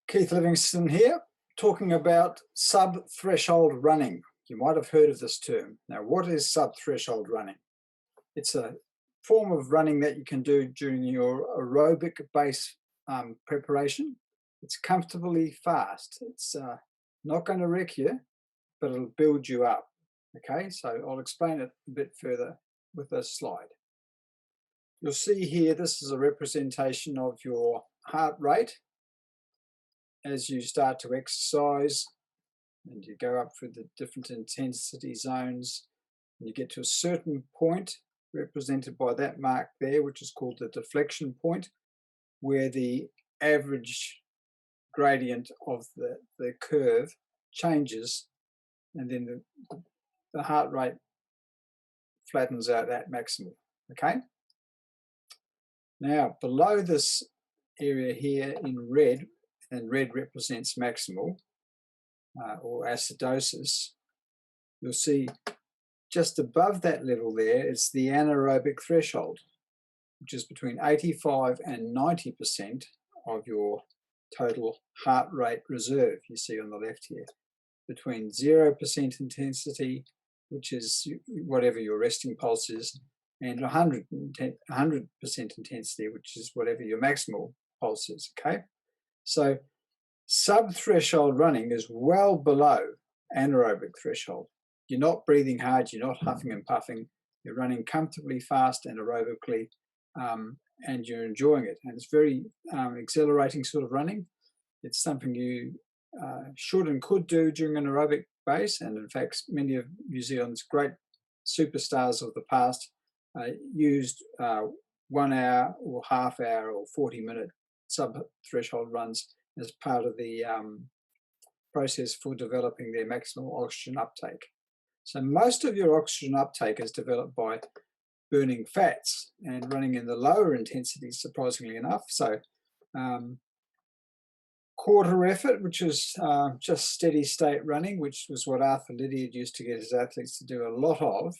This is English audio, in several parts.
Keith Livingstone here, talking about sub-threshold running. You might have heard of this term. Now, what is sub-threshold running? It's a form of running that you can do during your aerobic base preparation. It's comfortably fast. It's not going to wreck you, but it'll build you up. Okay, so I'll explain it a bit further with this slide. You'll see here, this is a representation of your heart rate as you start to exercise, and you go up through the different intensity zones, and you get to a certain point represented by that mark there, which is called the deflection point, where the average gradient of the curve changes, and then the heart rate flattens out at maximal. Okay, now below this area here in red, and red represents maximal or acidosis, you'll see just above that level there is the anaerobic threshold, which is between 85 and 90% of your total heart rate reserve. You see on the left here, between 0% intensity, which is whatever your resting pulse is, and 100% intensity, which is whatever your maximal pulse is. Okay, so sub-threshold running is well below anaerobic threshold. You're not breathing hard, you're not huffing and puffing, you're running comfortably fast and aerobically, and you're enjoying it. And it's very exhilarating sort of running. It's something you should and could do during an aerobic base, and in fact many of New Zealand's great superstars of the past used 1 hour or half hour or 40-minute sub-threshold runs as part of the process for developing their maximal oxygen uptake. So most of your oxygen uptake is developed by burning fats and running in the lower intensities, surprisingly enough. So quarter effort, which is just steady state running, which was what Arthur Lydiard used to get his athletes to do a lot of,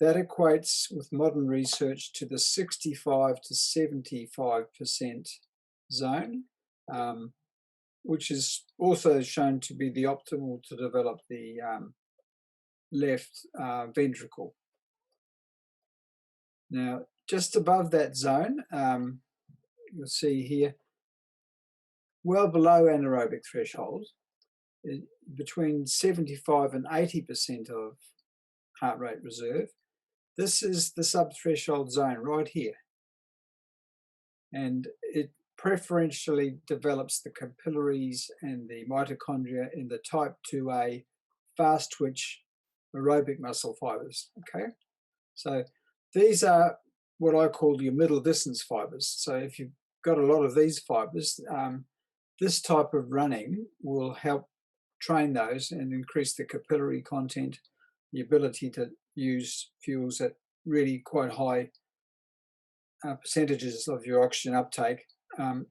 that equates with modern research to the 65 to 75% zone, which is also shown to be the optimal to develop the left ventricle. Now, just above that zone, you'll see here, well below anaerobic threshold, between 75 and 80% of heart rate reserve. This is the sub-threshold zone right here. And it preferentially develops the capillaries and the mitochondria in the Type IIA fast twitch aerobic muscle fibers. Okay, so these are what I call your middle distance fibers. So if you've got a lot of these fibers, this type of running will help train those and increase the capillary content, the ability to use fuels at really quite high percentages of your oxygen uptake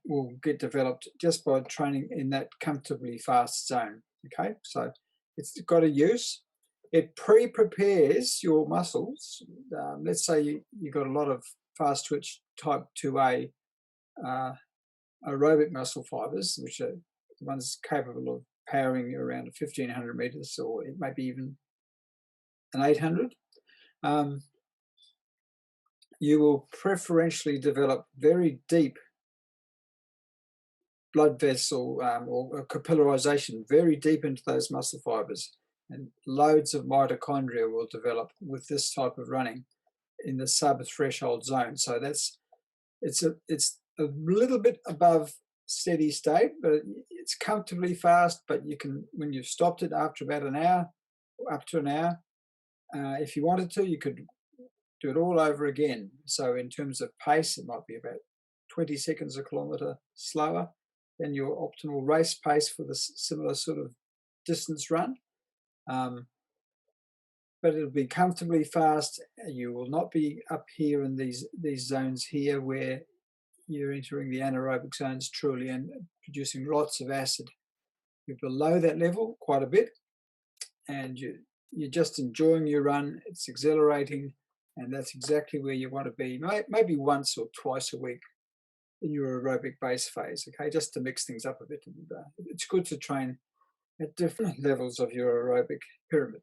will get developed just by training in that comfortably fast zone. Okay, so it's got a use. It pre-prepares your muscles. Let's say you got a lot of fast twitch Type IIA aerobic muscle fibers, which are the ones capable of powering around 1,500 meters, or it may be even an 800. You will preferentially develop very deep blood vessel or capillarization very deep into those muscle fibers, and loads of mitochondria will develop with this type of running in the sub-threshold zone. So it's a little bit above steady state, but it's comfortably fast. But you can, when you've stopped it after about an hour, up to an hour, if you wanted to, you could do it all over again. So in terms of pace, it might be about 20 seconds a kilometre slower than your optimal race pace for the similar sort of distance run. But it'll be comfortably fast. You will not be up here in these zones here where you're entering the anaerobic zones truly and producing lots of acid. You're below that level quite a bit, and you're just enjoying your run. It's exhilarating, and that's exactly where you want to be. Maybe once or twice a week in your aerobic base phase, okay, just to mix things up a bit. And it's good to train at different levels of your aerobic pyramid.